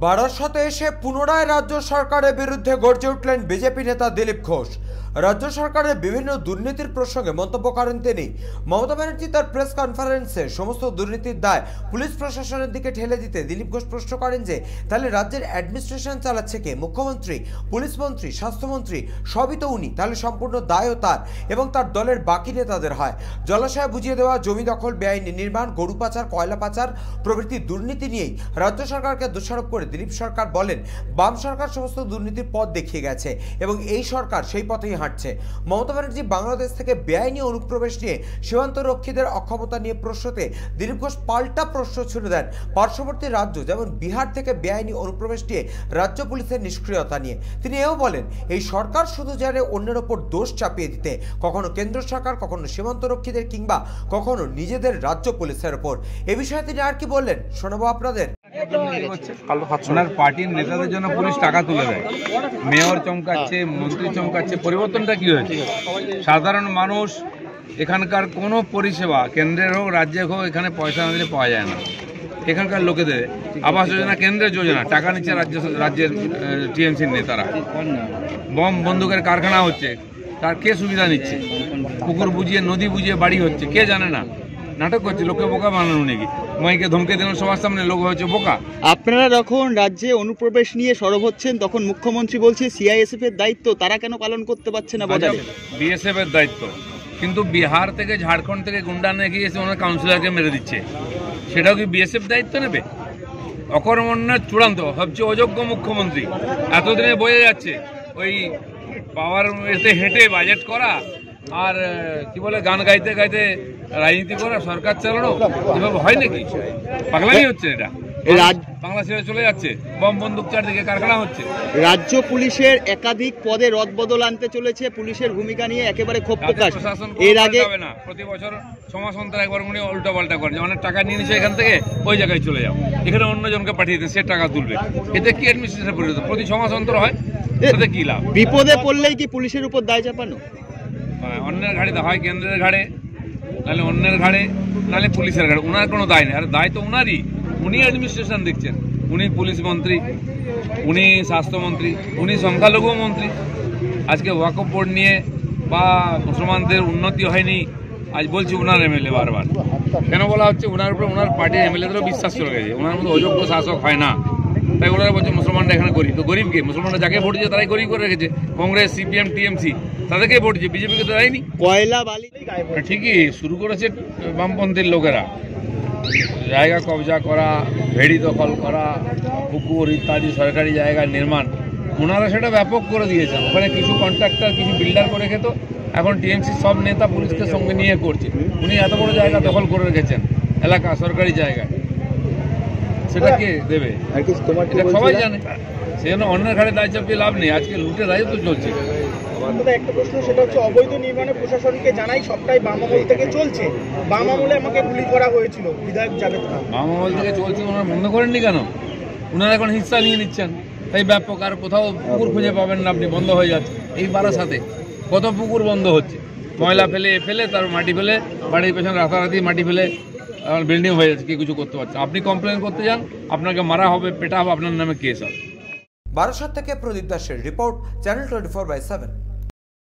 বারাসতে এসে পুনরায় রাজ্য সরকারের বিরুদ্ধে গর্জে উঠলেন বিজেপি নেতা দিলীপ ঘোষ। রাজ্য সরকারের বিভিন্ন দুর্নীতির প্রসঙ্গে মন্তব্য করেন তিনি। মমতা ব্যানার্জি তার প্রেস কনফারেন্সে সমস্ত দুর্নীতির দায় পুলিশ প্রশাসনের দিকে ঠেলে দিতে দিলীপ ঘোষ প্রশ্ন করেন যে তাহলে রাজ্যের অ্যাডমিনিস্ট্রেশন চালাচ্ছে কে? মুখ্যমন্ত্রী, পুলিশ মন্ত্রী, স্বাস্থ্যমন্ত্রী, সবই তো উনি, তাহলে সম্পূর্ণ দায়ও তার এবং তার দলের বাকি নেতাদের হয়। জলাশয় বুঝিয়ে দেওয়া, জমি দখল, বেআইনি নির্মাণ, গরু পাচার, কয়লা পাচার প্রভৃতি দুর্নীতি নিয়েই রাজ্য সরকারকে দোষারোপ করে দিলীপ সরকার বলেন বাম সরকার সমস্ত দুর্নীতির পথ দেখিয়ে গেছে এবং এই সরকার সেই পথেই হাঁটছে। মমতা ব্যানার্জি বাংলাদেশ থেকে বেআইনি অনুপ্রবেশ নিয়ে সীমান্ত রক্ষীদের অক্ষমতা নিয়ে প্রশ্নতে দিলীপ ঘোষ পাল্টা প্রশ্ন ছুড়ে দেন পার্শ্ববর্তী রাজ্য যেমন বিহার থেকে বেআইনি অনুপ্রবেশ নিয়ে রাজ্য পুলিশের নিষ্ক্রিয়তা নিয়ে। তিনি এও বলেন এই সরকার শুধু জানে অন্যের ওপর দোষ চাপিয়ে দিতে, কখনো কেন্দ্র সরকার, কখনো সীমান্ত রক্ষীদের কিংবা কখনো নিজেদের রাজ্য পুলিশের ওপর। এ বিষয়ে তিনি আর কি বললেন শোনাবো আপনাদের। ওনার পার্টির নেতাদের জন্য পুলিশ টাকা তুলে দেয়, মেয়র চমকাচ্ছে, মন্ত্রী চমকাচ্ছে। পরিবর্তনটা কি হয়েছে? সাধারণ মানুষ এখানকার কোনো পরিষেবা কেন্দ্রের হোক রাজ্যের হোক এখানে পয়সা না দিলে পাওয়া যায় না। এখানকার লোকেদের আবাস যোজনা, কেন্দ্রের যোজনা, টাকা নিচ্ছে রাজ্যের টিএমসির নেতারা। বম বন্দুকের কারখানা হচ্ছে, তার কে সুবিধা নিচ্ছে? পুকুর বুঝিয়ে, নদী বুঝিয়ে বাড়ি হচ্ছে, কে জানে না? নাটক করছে, লোককে বোকা বানানো নাকি? মাইকে ধমকে দিল সবার সামনে, লোক হচ্ছে বোকা। আপনারা যখন রাজ্যে অনুপ্রবেশ নিয়ে সরব হচ্ছেন তখন মুখ্যমন্ত্রী বলছে সিআইএসএফ এর দায়িত্ব, তারা কেন পালন করতে পারছে না? বলে বিএসএফ এর দায়িত্ব, কিন্তু বিহার থেকে ঝাড়খণ্ড থেকে গুন্ডা নিয়ে গিয়ে এসে ওনার কাউন্সিলরকে মেরে দিচ্ছে, সেটাও কি বিএসএফ দায়িত্ব নেবে? অকর্মণ্যের চূড়ান্ত, সবচেয়ে অযোগ্য মুখ্যমন্ত্রী। এতদিনে বোঝা যাচ্ছে ওই পাওয়ার এতে হেঁটে বাজেট করা আর কি বলে গান গাইতে গাইতে রাজনীতি করা, সরকার চালানো, এভাবে হয় নাকি? পাগলামি হচ্ছে এটা। বাংলা ছেড়ে চলে যাচ্ছে, বম বন্দুক চারদিকে কারখানা হচ্ছে। রাজ্য পুলিশের একাধিক পদে রদবদল আনতে চলেছে, পুলিশের ভূমিকা নিয়ে একেবারে ক্ষোভ প্রকাশ। এর আগে না, প্রতি বছর 6 মাস অন্তর একবার উনি উল্টো পাল্টা করে, অনেক টাকা নিয়ে নিচ্ছে এখান থেকে, ওই জায়গায় চলে যাও, এখানে অন্যজনকে পাঠিয়ে দেন, সে টাকা তুলবে। এতে কি অ্যাডমিনিস্ট্রেশন পরিণত? প্রতি 6 মাস অন্তর হয়, এতে কি লাভ? বিপদে পড়লেই কি পুলিশের উপর দায় চাপানো? অন্যের ঘাড়ে হয়, কেন্দ্রের ঘাড়ে, নাহলে অন্যের ঘাড়ে, নাহলে পুলিশের ঘাড়ে। ওনার কোনো দায় নেই, আর দায় তো ওনারই। উনি অ্যাডমিনিস্ট্রেশন দেখছেন, উনি পুলিশ মন্ত্রী, উনি স্বাস্থ্যমন্ত্রী, উনি সংখ্যালঘু মন্ত্রী। আজকে ওয়াকফ বোর্ড নিয়ে বা মুসলমানদের উন্নতি হয়নি, আজ বলছি ওনার এমএলএ বারবার। কেন বলা হচ্ছে? ওনার উপরে ওনার পার্টির এমএলএদেরও বিশ্বাস চলে গেছে, ওনার মতো অযোগ্য শাসক হয় না, তাই ওনারা বলছে মুসলমানরা এখানে গরিব। তো গরিবকে মুসলমানরা যাকে ভোট দিয়েছে তারাই গরিব করে রেখেছে। কংগ্রেস, সিপিএম, টিএমসি তাদেরকে ভোট দিয়েছে, বিজেপিকে তো দেয়নি। কয়লা বালি ঠিকই শুরু করেছে বামপন্থীর লোকেরা, জায়গা কবজা করা, ভেড়ি দখল করা, পুকুর ইত্যাদি সরকারি জায়গার নির্মাণ। ওনারা সেটা ব্যাপক করে দিয়েছেন। ওখানে কিছু কন্ট্রাক্টর, কিছু বিল্ডার করে খেত, এখন টিএমসি সব নেতা পুলিশকে সঙ্গে নিয়ে করছে। উনি এত বড় জায়গা দখল করে রেখেছেন, এলাকা সরকারি জায়গায়, সেটা কে দেবে? এটা সবাই জানে। সেই জন্য অন্যের ঘাড়ে দায় চাপিয়ে লাভ নেই। আজকে লুটের দায়িত্ব চলছে। একটা প্রশ্ন, সেটা হচ্ছে অবৈধ নির্মাণে প্রশাসনকে জানাই সবটাই বাম আমল থেকে চলছে। বাম আমলে আমাকে গুলি করা হয়েছিল বিধায়ক জাভেদ খান। বাম আমল থেকে চলছে, ওনারা বন্ধ করেননি কেন? ওনারা এখন হিস্সা নিয়ে নিচ্ছেন, তাই ব্যাপক। আর কোথাও পুকুর খুঁজে পাবেন না আপনি, বন্ধ হয়ে যাচ্ছে। এই বারাসাতে কত পুকুর বন্ধ হচ্ছে, ময়লা ফেলে ফেলে তার মাটি ফেলে, বাড়ির পেছনে রাতারাতি মাটি ফেলে বিল্ডিং হয়ে যাচ্ছে, কেউ কিছু করতে পারছে। আপনি কমপ্লেন করতে যান, আপনাকে মারা হবে, পেটা হবে, আপনার নামে কেস হবে। বারাসত থেকে প্রদীপ দাসের রিপোর্ট, চ্যানেল 24/7।